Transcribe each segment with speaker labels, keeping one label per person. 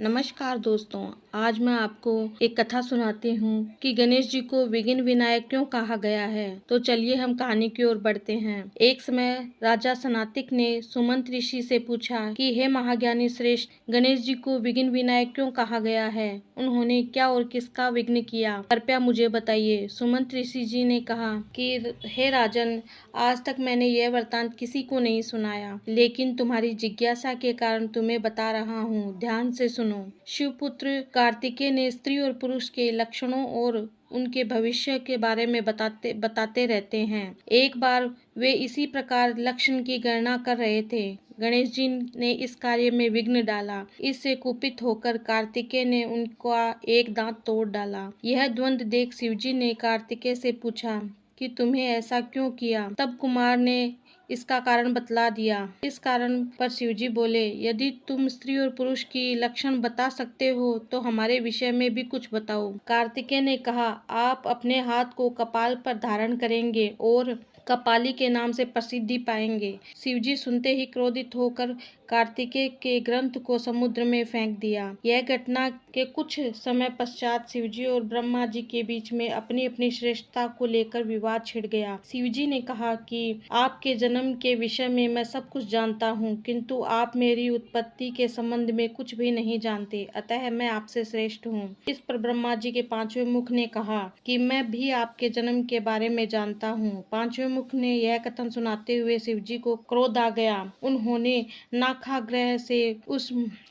Speaker 1: नमस्कार दोस्तों, आज मैं आपको एक कथा सुनाती हूँ कि गणेश जी को विघ्न विनायक क्यों कहा गया है। तो चलिए हम कहानी की ओर बढ़ते हैं। एक समय राजा सनातिक ने सुमंत ऋषि से पूछा कि हे महाज्ञानी श्रेष्ठ, गणेश जी को विघ्न विनायक क्यों कहा गया है? उन्होंने क्या और किसका विघ्न किया, कृपया मुझे बताइए। सुमंत ऋषि जी ने कहा कि हे राजन, आज तक मैंने यह वृत्तांत किसी को नहीं सुनाया, लेकिन तुम्हारी जिज्ञासा के कारण तुम्हें बता रहा हूँ। ध्यान से सुनो। शिवपुत्र कार्तिकेय ने स्त्री और पुरुष के लक्षणों और उनके भविष्य के बारे में बताते रहते हैं। एक बार वे इसी प्रकार लक्षण की गणना कर रहे थे। गणेश जी ने इस कार्य में विघ्न डाला। इससे कुपित होकर कार्तिकेय ने उनका एक दांत तोड़ डाला। यह द्वंद्व देख शिवजी ने कार्तिकेय से पूछा कि तुम्हें ऐसा क्यों किया? तब कुमार ने इसका कारण बतला दिया। इस कारण पर शिवजी बोले, यदि तुम स्त्री और पुरुष की लक्षण बता सकते हो तो हमारे विषय में भी कुछ बताओ। कार्तिकेय ने कहा, आप अपने हाथ को कपाल पर धारण करेंगे और कपाली के नाम से प्रसिद्धि पाएंगे। शिवजी सुनते ही क्रोधित होकर कार्तिकेय के ग्रंथ को समुद्र में फेंक दिया। यह घटना के कुछ समय पश्चात शिवजी और ब्रह्मा जी के बीच में अपनी अपनी श्रेष्ठता को लेकर विवाद छिड़ गया। शिवजी ने कहा कि आपके जन्म के विषय में मैं सब कुछ जानता हूँ, किंतु आप मेरी उत्पत्ति के संबंध में कुछ भी नहीं जानते, अतः मैं आपसे श्रेष्ठ हूँ। इस पर ब्रह्मा जी के पांचवें मुख ने कहा कि मैं भी आपके जन्म के बारे में जानता हूँ। पांचवें मुख ने यह कथन सुनाते हुए शिवजी को क्रोध आ गया। उन्होंने नाखाग्रह से उस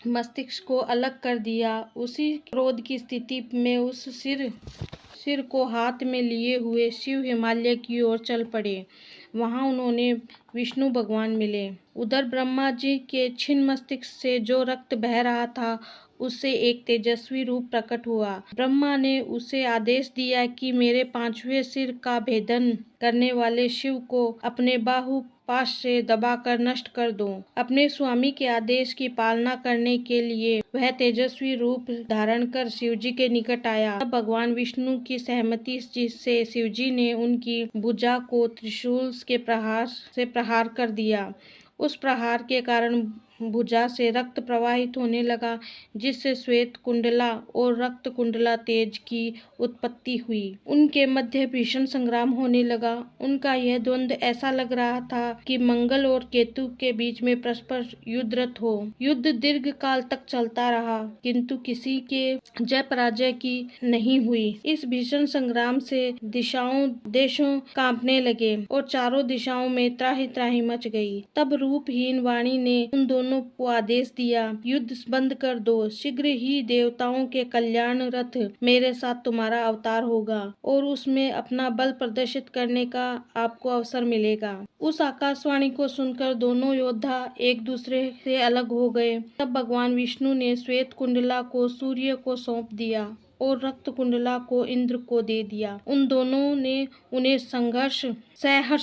Speaker 1: मस्तिष्क को अलग कर दिया। उसी क्रोध की स्थिति में उस सिर को हाथ में लिए हुए शिव हिमालय की ओर चल पड़े। वहां उन्होंने विष्णु भगवान मिले। उधर ब्रह्मा जी के छिन्न मस्तिष्क से जो रक्त बह रहा था, उससे एक तेजस्वी रूप प्रकट हुआ। ब्रह्मा ने उसे आदेश दिया कि मेरे पांचवें सिर का भेदन करने वाले शिव को अपने बाहुपाश से दबाकर नष्ट कर दो। अपने स्वामी के आदेश की पालना करने के लिए वह तेजस्वी रूप धारण कर शिवजी के निकट आया। तब भगवान विष्णु की सहमति से शिवजी ने उनकी भुजा को त्रिशूल के प्रहार से प्रहार कर दिया। उस प्रहार के कारण भुजा से रक्त प्रवाहित होने लगा, जिससे श्वेत कुंडला और रक्त कुंडला तेज की उत्पत्ति हुई। उनके मध्य भीषण संग्राम होने लगा। उनका यह द्वंद्व ऐसा लग रहा था कि मंगल और केतु के बीच में परस्पर युद्धरत हो। युद्ध दीर्घ काल तक चलता रहा, किंतु किसी के जय पराजय की नहीं हुई। इस भीषण संग्राम से देशों कांपने लगे और चारों दिशाओं में त्राहि त्राहि मच गई। तब रूपहीन वाणी ने उन दोनों को आदेश दिया, युद्ध बंद कर दो। शीघ्र ही देवताओं के कल्याण रथ मेरे साथ तुम्हारा अवतार होगा और उसमें अपना बल प्रदर्शित करने का आपको अवसर मिलेगा। उस आकाशवाणी को सुनकर दोनों योद्धा एक दूसरे से अलग हो गए। तब भगवान विष्णु ने श्वेत कुंडला को सूर्य को सौंप दिया और रक्त कुंडला को इंद्र को दे दिया। उन दोनों ने उन्हें सहर्ष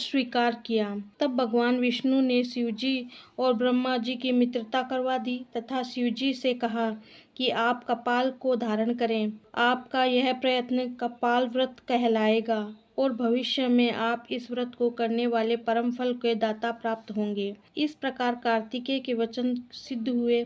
Speaker 1: स्वीकार किया। तब भगवान विष्णु ने शिवजी और ब्रह्मा जी की मित्रता करवा दी तथा शिवजी से कहा कि आप कपाल को धारण करें। आपका यह प्रयत्न कपाल व्रत कहलाएगा और भविष्य में आप इस व्रत को करने वाले परम फल के दाता प्राप्त होंगे। इस प्रकार कार्तिकेय के वचन सिद्ध हुए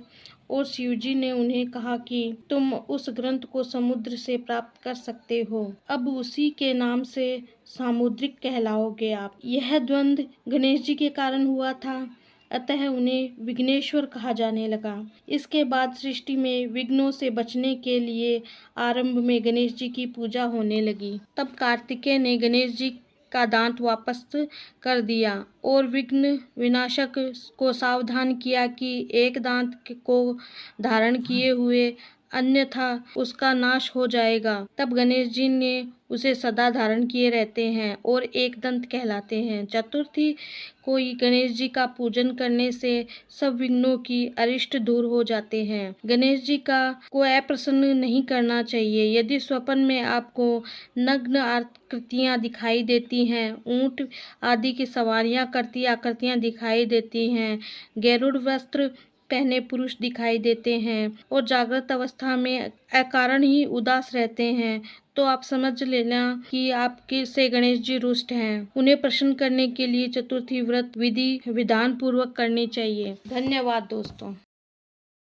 Speaker 1: और शिवजी ने उन्हें कहा कि तुम उस ग्रंथ को समुद्र से प्राप्त कर सकते हो। अब उसी के नाम से सामुद्रिक कहलाओगे आप। यह द्वंद्व गणेश जी के कारण हुआ था, अतः उन्हें विघ्नेश्वर कहा जाने लगा। इसके बाद सृष्टि में विघ्नों से बचने के लिए आरंभ में गणेश जी की पूजा होने लगी। तब कार्तिकेय ने गणेश जी का दांत वापस कर दिया और विघ्न विनाशक को सावधान किया कि एक दांत को धारण किए हुए अन्यथा उसका नाश हो जाएगा। तब गणेश जी ने उसे सदा धारण किए रहते हैं और एक दंत कहलाते हैं। चतुर्थी को गणेश जी का पूजन करने से सब विघ्नों की अरिष्ट दूर हो जाते हैं। गणेश जी को अप्रसन्न नहीं करना चाहिए। यदि स्वप्न में आपको नग्न आकृतियां दिखाई देती हैं, ऊंट आदि की सवारियां करती आकृतियां दिखाई देती हैं, गरुड़ वस्त्र पहने पुरुष दिखाई देते हैं और जागृत अवस्था में अकारण ही उदास रहते हैं, तो आप समझ लेना कि आपके से गणेश जी रुष्ट हैं। उन्हें प्रसन्न करने के लिए चतुर्थी व्रत विधि विधान पूर्वक करनी चाहिए। धन्यवाद दोस्तों।